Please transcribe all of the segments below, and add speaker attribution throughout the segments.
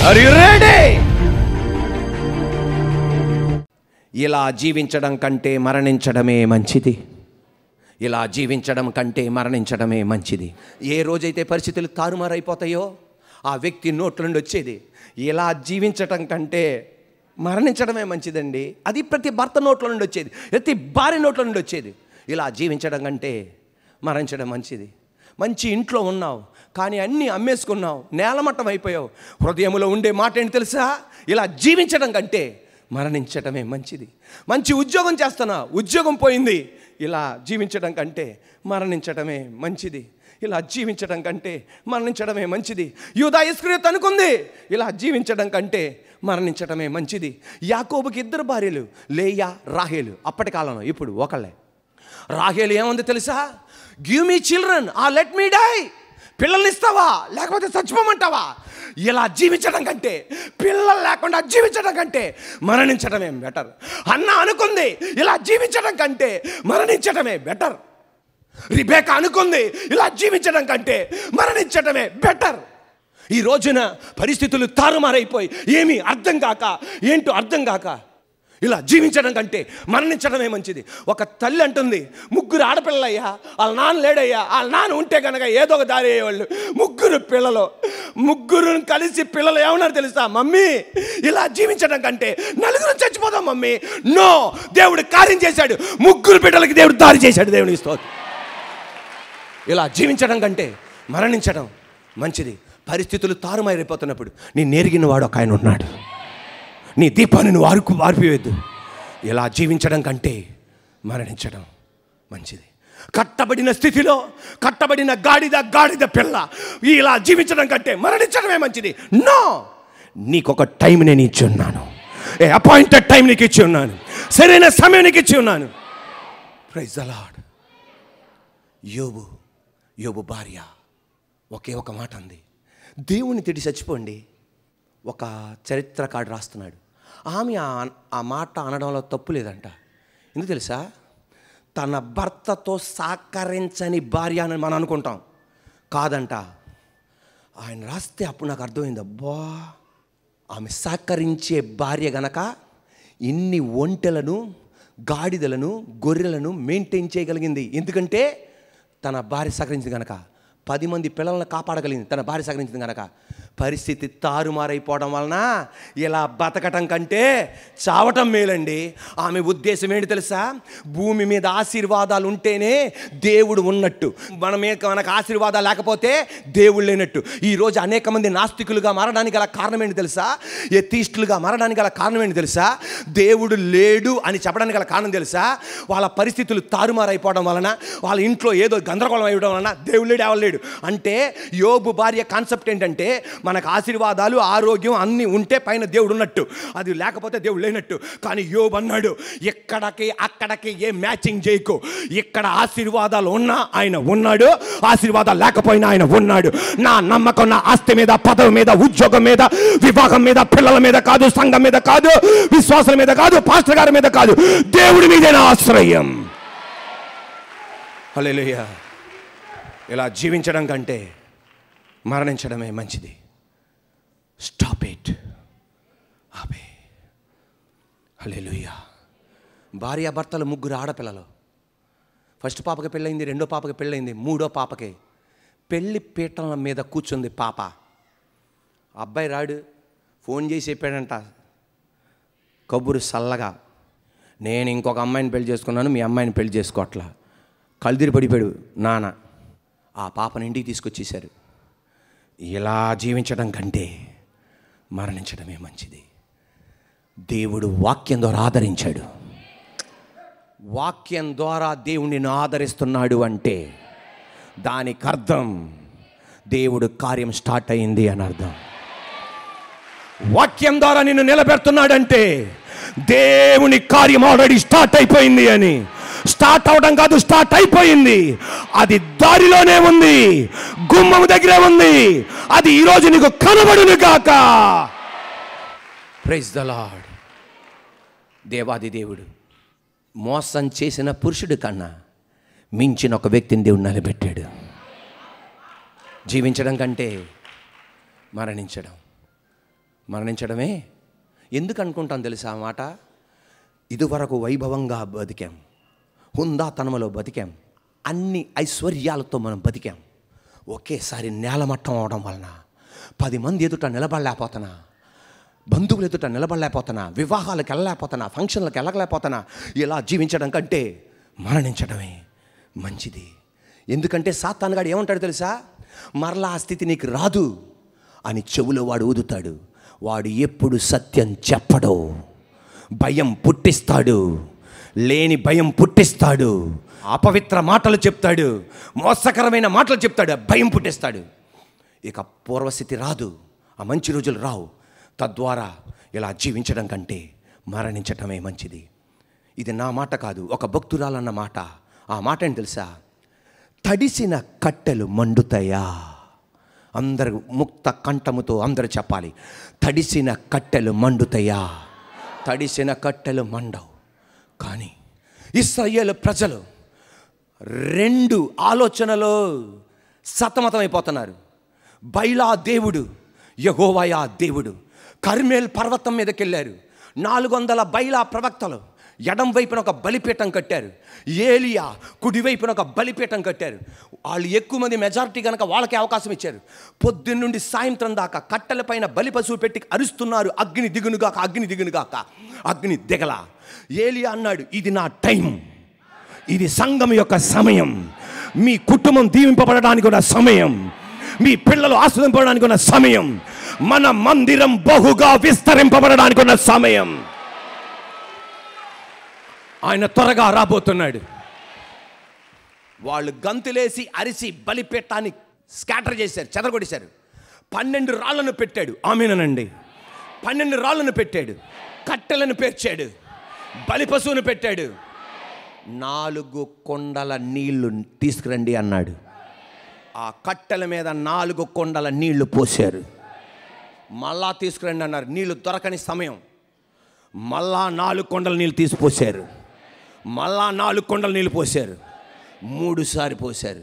Speaker 1: Are you ready? ఇలా జీవించడం కంటే మరణించడమే మంచిది. ఇలా జీవించడం కంటే మరణించడమే మంచిది. ఏ రోజైతే పరిస్థితులు తారుమారైపోతాయో ఆ వ్యక్తి నోట్ల నుండి వచ్చేది, ఇలా జీవించటం కంటే మరణించడమే మంచిదండి. అది ప్రతి భర్త నోట్ల నుండి వచ్చేది, ప్రతి భార్య నోట్ల నుండి వచ్చేది. ఇలా జీవించడం కంటే మరణించడం మంచిది. మంచి ఇంట్లో ఉన్నావు కానీ అన్నీ అమ్మేసుకున్నావు, నేలమట్టం అయిపోయావు. హృదయంలో ఉండే మాట ఏంటి తెలుసా? ఇలా జీవించడం కంటే మరణించడమే మంచిది. మంచి ఉద్యోగం చేస్తున్నా, ఉద్యోగం పోయింది. ఇలా జీవించడం కంటే మరణించడమే మంచిది. ఇలా జీవించడం కంటే మరణించడమే మంచిది. యూదా ఇస్కరియోతు అనుకుంది, ఇలా జీవించడం కంటే మరణించడమే మంచిది. యాకోబుకి 2 భార్యలు, లేయా, రాహేలు. అప్పటి కాలంలో, ఇప్పుడు ఒకళ్ళే. రాహేలు ఏముంది తెలుసా? Give me children or let me die. పిల్లల్ని ఇస్తావా లేకపోతే చచ్చిపోమంటావా? ఇలా జీవించడం కంటే, పిల్లలు లేకుండా జీవించడం కంటే మరణించడమే బెటర్. అన్న అనుకుంది, ఇలా జీవించడం కంటే మరణించడమే బెటర్. రిబేకా అనుకుంది, ఇలా జీవించడం కంటే మరణించడమే బెటర్. ఈ రోజున పరిస్థితులు తారుమారైపోయి ఏమీ అర్థం కాక, ఏంటో అర్థం కాక ఇలా జీవించడం కంటే మరణించడమే మంచిది. ఒక తల్లి అంటుంది, 3 ఆడపిల్లలయ్యా, వాళ్ళ నాన్న లేడయ్యా, వాళ్ళ నాన్న ఉంటే కనుక ఏదో ఒక దారి అయ్యేవాళ్ళు. 3 పిల్లలు, 3 కలిసి పిల్లలు ఏమన్నారు తెలుసా? మమ్మీ ఇలా జీవించడం కంటే 4 చచ్చిపోదాం మమ్మీ. నో, దేవుడు కార్యం చేశాడు. 3 బిడ్డలకి దేవుడు దారి చేశాడు. దేవుని స్తోత్రం. ఇలా జీవించడం కంటే మరణించడం మంచిది. పరిస్థితులు తారుమారైపోతున్నప్పుడు నీ నెరిగిన వాడు ఒక ఆయన ఉన్నాడు. నీ దీపాన్ని నువ్వు ఆర్పివేయద్దు. ఇలా జీవించడం కంటే మరణించడం మంచిది. కట్టబడిన స్థితిలో కట్టబడిన గాడిద పిల్ల ఇలా జీవించడం కంటే మరణించడమే మంచిది. నో, నీకొక టైం నేను ఇచ్చి ఉన్నాను. అపాయింటెడ్ టైం నీకు ఇచ్చి ఉన్నాను. సరైన సమయం నీకు ఇచ్చి ఉన్నాను. Praise the lord. యోబు భార్య ఒకే ఒక మాట అంది, దేవుని తిడి చచ్చిపోండి. ఒక చరిత్రకారుడు రాస్తున్నాడు, ఆమె ఆ మాట అనడంలో తప్పు లేదంట. ఎందుకు తెలుసా? తన భర్తతో సహకరించని భార్య అని మనం అనుకుంటాం, కాదంట. ఆయన రాస్తే అప్పుడు నాకు అర్థమైంది, అబ్బా, ఆమె సహకరించే భార్య గనక ఇన్ని ఒంటెలను, గాడిదలను, గొర్రెలను మెయింటైన్ చేయగలిగింది. ఎందుకంటే తన భార్య సహకరించింది కనుక. 10 మంది పిల్లలను కాపాడగలిగింది తన భార్య సహకరించింది కనుక. పరిస్థితి తారుమారైపోవడం వలన ఇలా బతకటం కంటే చావటం మేలండి. ఆమె ఉద్దేశం ఏంటి తెలుసా? భూమి మీద ఆశీర్వాదాలు ఉంటేనే దేవుడు ఉన్నట్టు. మనకు ఆశీర్వాదాలు లేకపోతే దేవుడు లేనట్టు. ఈరోజు అనేక మంది నాస్తికులుగా మారడానికి గల కారణం ఏంటి తెలుసా? ఎథీస్టులుగా మారడానికి గల కారణం ఏంటి తెలుసా? దేవుడు లేడు అని చెప్పడానికి గల కారణం తెలుసా? వాళ్ళ పరిస్థితులు తారుమారైపోవడం వలన, వాళ్ళ ఇంట్లో ఏదో గందరగోళం అయిపోవడం వలన దేవుడు లేడు, ఎవరు లేడు అంటే. యోబు భార్య కాన్సెప్ట్ ఏంటంటే, మనకు ఆశీర్వాదాలు, ఆరోగ్యం అన్నీ ఉంటే పైన దేవుడు ఉన్నట్టు, అది లేకపోతే దేవుడు లేనట్టు. కానీ యోబు అన్నాడు, ఎక్కడికి అక్కడికి ఏ మ్యాచింగ్ చేయకు. ఇక్కడ ఆశీర్వాదాలు ఉన్నా ఆయన ఉన్నాడు, ఆశీర్వాదాలు లేకపోయినా ఆయన ఉన్నాడు. నా నమ్మకం నా ఆస్తి మీద, పదవి మీద, ఉద్యోగం మీద, వివాహం మీద, పిల్లల మీద కాదు, సంఘం మీద కాదు, విశ్వాసాల మీద కాదు, పాస్టర్ గారి మీద కాదు, దేవుడి మీదే నా ఆశ్రయం. హల్లెలూయా. ఇలా జీవించడం కంటే మరణించడమే మంచిది. Stop it. ఆపే. హల్లెలూయా. భార్యాభర్తలు 3 ఆడపిల్లలు. ఫస్ట్ పాపకి పెళ్ళయింది, రెండో పాపకి పెళ్ళయింది, మూడో పాపకి పెళ్ళి పీటల మీద కూర్చుంది పాప. అబ్బాయి రాడు, ఫోన్ చేసి చెప్పాడంట కబురు సల్లగా, నేను ఇంకొక అమ్మాయిని పెళ్లి చేసుకున్నాను, మీ అమ్మాయిని పెళ్లి చేసుకోవట్లా. కళ్ళుదిరి పడిపోయాడు నాన్న. ఆ పాపను ఇంటికి తీసుకొచ్చేశారు. ఇలా జీవించడం కంటే మరణించడమే మంచిది. దేవుడు వాక్యం ద్వారా ఆదరించాడు. వాక్యం ద్వారా దేవుడిని ఆదరిస్తున్నాడు అంటే దానికి అర్థం దేవుడు కార్యం స్టార్ట్ అయింది అని అర్థం. వాక్యం ద్వారా నిన్ను నిలబెడుతున్నాడంటే దేవుని కార్యం ఆల్రెడీ స్టార్ట్ అయిపోయింది అని. స్టార్ట్ అవడం కాదు, స్టార్ట్ అయిపోయింది. అది దారిలోనే ఉంది, గుమ్మం దగ్గరే ఉంది. అది ఈరోజు నీకు కనబడును గాక. Praise the lord. దేవాది దేవుడు మోసం చేసిన పురుషుడి కన్నా మించిన ఒక వ్యక్తిని దేవుడు నిలబెట్టాడు. జీవించడం కంటే మరణించడం మరణించడమే. ఎందుకు అనుకుంటాం తెలుసా ఆ మాట? ఇదివరకు వైభవంగా బతికాం, హుందాతనములో బతికాం, అన్ని ఐశ్వర్యాలతో మనం బతికాం. ఒకేసారి నేలమట్టం అవడం వలన 10 మంది ఎదుట నిలబడలేకపోతున్నా, బంధువులు ఎదుట నిలబడలేకపోతున్నా, వివాహాలకు వెళ్ళలేకపోతున్నా, ఫంక్షన్లకు వెళ్ళలేకపోతున్నా. ఇలా జీవించడం కంటే మరణించడమే మంచిది. ఎందుకంటే సాతానుగాడు ఏమంటాడు తెలుసా? మరలా ఆ స్థితి నీకు రాదు అని చెవులో వాడు ఊదుతాడు. వాడు ఎప్పుడు సత్యం చెప్పడు, భయం పుట్టిస్తాడు, లేని భయం పుట్టిస్తాడు, అపవిత్ర మాటలు చెప్తాడు, మోసకరమైన మాటలు చెప్తాడు, భయం పుట్టిస్తాడు. ఇక పూర్వస్థితి రాదు, ఆ మంచి రోజులు రావు. తద్వారా ఇలా జీవించడం కంటే మరణించటమే మంచిది. ఇది నా మాట కాదు, ఒక భక్తురాలన్న మాట. ఆ మాట ఏంటి తెలుసా? తడిసిన కట్టెలు మండుతాయా? అందరూ ముక్త కంఠముతో అందరూ చెప్పాలి, తడిసిన కట్టెలు మండుతాయా? తడిసిన కట్టెలు మండవు. కానీ ఇశ్రాయేలు ప్రజలు 2 ఆలోచనలో సతమతమైపోతున్నారు. బైలా దేవుడు, యెహోవా దేవుడు. కర్మేల్ పర్వతం మీదకి వెళ్ళారు. 400 బైలా ప్రవక్తలు ఎడం వైపున ఒక బలిపీఠం కట్టారు. ఏలియా కుడివైపున ఒక బలిపీఠం కట్టారు. వాళ్ళు ఎక్కువ మంది మెజారిటీ కనుక వాళ్ళకి అవకాశం ఇచ్చారు. పొద్దున్న నుండి సాయంత్రం దాకా కట్టెల పైన బలి పశువు పెట్టి అరుస్తున్నారు, అగ్ని దిగునుగాక, అగ్ని దిగునుగాక. అగ్ని దిగల. ఏలియా అన్నాడు, ఇది నా టైం, ఇది సంఘం యొక్క సమయం, మీ కుటుంబం దీవింపబడడానికి ఉన్న సమయం, మీ పిల్లలు ఆస్వాదింపబడడానికి ఉన్న సమయం, మన మందిరం బహుగా విస్తరింపబడడానికి ఉన్న సమయం. ఆయన త్వరగా రాబోతున్నాడు. వాళ్ళు గంతులేసి అరిసి బలిపీఠాన్ని స్కాటర్ చేశారు, చెదరగొట్టేశారు. 12 రాళ్లను పెట్టాడు. ఆమేనండి. 12 రాళ్లను పెట్టాడు, కట్టెలను పేర్చాడు, బలి పశువును పెట్టాడు. 4 కొండల నీళ్లు తీసుకురండి అన్నాడు. ఆ కట్టెల మీద 4 కొండల నీళ్లు పోశారు. మళ్ళా తీసుకురండి అన్నారు. నీళ్లు దొరకని సమయం. మళ్ళా 4 కొండల నీళ్ళు తీసిపోశారు. మళ్ళా 4 కొండల నీళ్ళు పోశారు. 3 సార్లు పోశారు.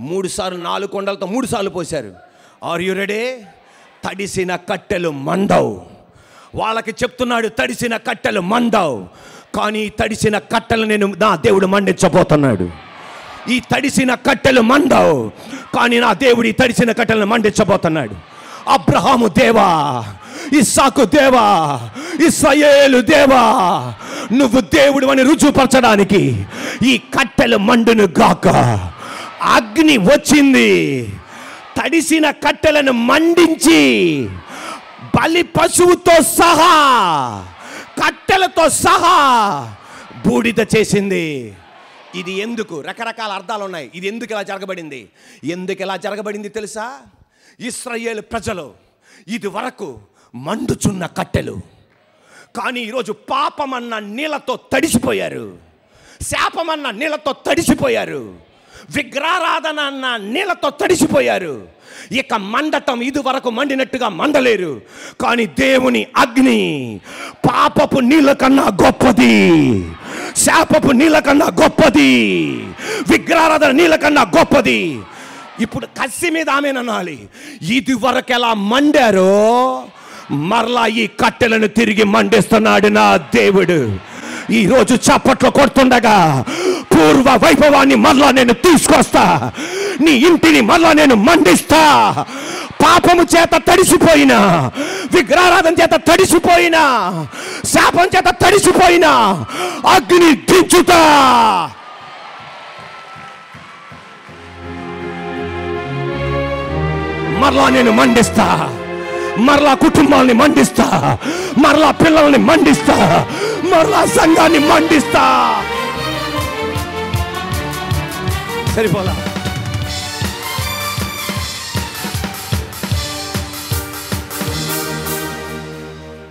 Speaker 1: 3 సార్లు 4 కొండలతో 3 సార్లు పోశారు. Are you ready? తడిసిన కట్టెలు మండవు. వాళ్ళకి చెప్తున్నాడు, తడిసిన కట్టెలు మండవు. కానీ తడిసిన కట్టెలు నా దేవుడు మండించబోతున్నాడు. ఈ తడిసిన కట్టెలు మండవు, కానీ నా దేవుడు ఈ తడిసిన కట్టెలను మండించబోతున్నాడు. అబ్రహాము దేవా, ఇస్సాకు దేవా, ఇశ్రాయేలు దేవా, నువ్వు దేవుడు అని రుజువుపరచడానికి ఈ కట్టెలు మండును గాక. అగ్ని వచ్చింది. తడిసిన కట్టెలను మండించి బలి పశువుతో సహా, కట్టెలతో సహా బూడిద చేసింది. ఇది ఎందుకు? రకరకాల అర్థాలు ఉన్నాయి. ఇది ఎందుకు ఇలా జరగబడింది? ఎందుకు ఇలా జరగబడింది తెలుసా? ఇశ్రాయేలు ప్రజలు ఇది వరకు మండుచున్న కట్టెలు, కానీ ఈరోజు పాపమన్న నీళ్ళతో తడిసిపోయారు, శాపమన్న నీళ్ళతో తడిసిపోయారు, విగ్రహారాధన అన్న నీళ్ళతో తడిసిపోయారు. ఇక మండటం ఇది వరకు మండినట్టుగా మండలేరు. కానీ దేవుని అగ్ని పాపపు నీళ్ళ కన్నా గొప్పది, శాపపు నీళ్ళ కన్నా గొప్పది, విగ్రహారాధన నీళ్ళ కన్నా గొప్పది. ఇప్పుడు కసి మీద ఆమెననాలి. ఇది వరకు ఎలా మండారో మరలా ఈ కట్టెలను తిరిగి మండిస్తున్నాడు నా దేవుడు. ఈరోజు చప్పట్లు కొడుతుండగా పూర్వ వైభవాన్ని మరలా నేను తీసుకొస్తా. నీ ఇంటిని మరలా నేను మండిస్తా. పాపము చేత తడిసిపోయినా, విగ్రహారాధన చేత తడిసిపోయినా, శాపం చేత తడిసిపోయినా అగ్ని దించుతా. మరలా నేను మండిస్తా. మరలా కుటుంబాలని మండిస్తా, మరలా పిల్లల్ని మండిస్తా, మరలా సంఘాన్ని మండిస్తా. సరిపోలా?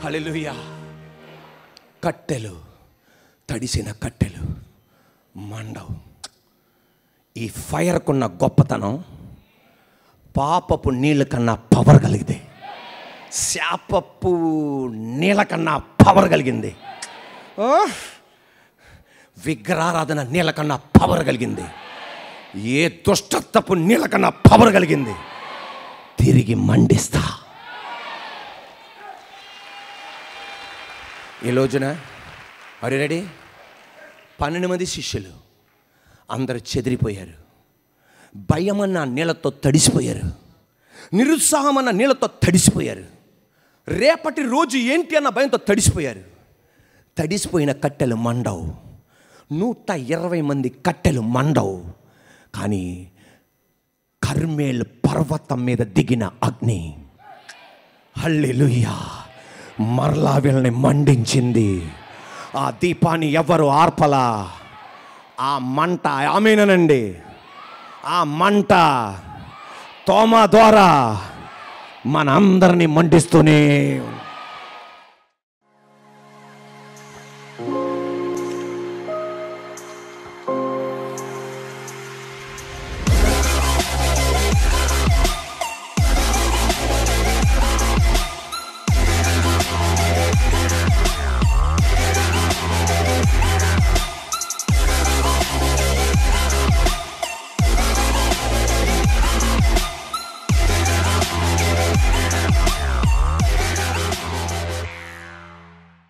Speaker 1: హల్లెలూయా. కట్టెలు, తడిసిన కట్టెలు మండవు. ఈ ఫైర్కున్న గొప్పతనం పాపపు నీళ్ళ కన్నా పవర్ కలిగింది, శాపపు నీళ్ళ కన్నా పవర్ కలిగింది, విగ్రహారాధన నీళ్ళ కన్నా పవర్ కలిగింది, ఏ దుష్టత్వపు నీళ్ళ కన్నా పవర్ కలిగింది. తిరిగి మండిస్తా. ఈ రోజున మరి రెడీ 12 మంది శిష్యులు అందరూ చెదిరిపోయారు. భయమన్న నీళ్ళతో తడిసిపోయారు, నిరుత్సాహమన్న నీళ్ళతో తడిసిపోయారు, రేపటి రోజు ఏంటి అన్న భయంతో తడిసిపోయారు. తడిసిపోయిన కట్టెలు మండవు, 120 మంది కట్టెలు మండవు. కానీ కర్మేల్ పర్వతం మీద దిగిన అగ్ని, హల్లెలూయా, మరలా వీళ్ళని మండించింది. ఆ దీపాన్ని ఎవరు ఆర్పలా. ఆ మంట, ఆమేనండి, ఆ మంట తోమా ద్వారా మనందరినీ మండిస్తూనే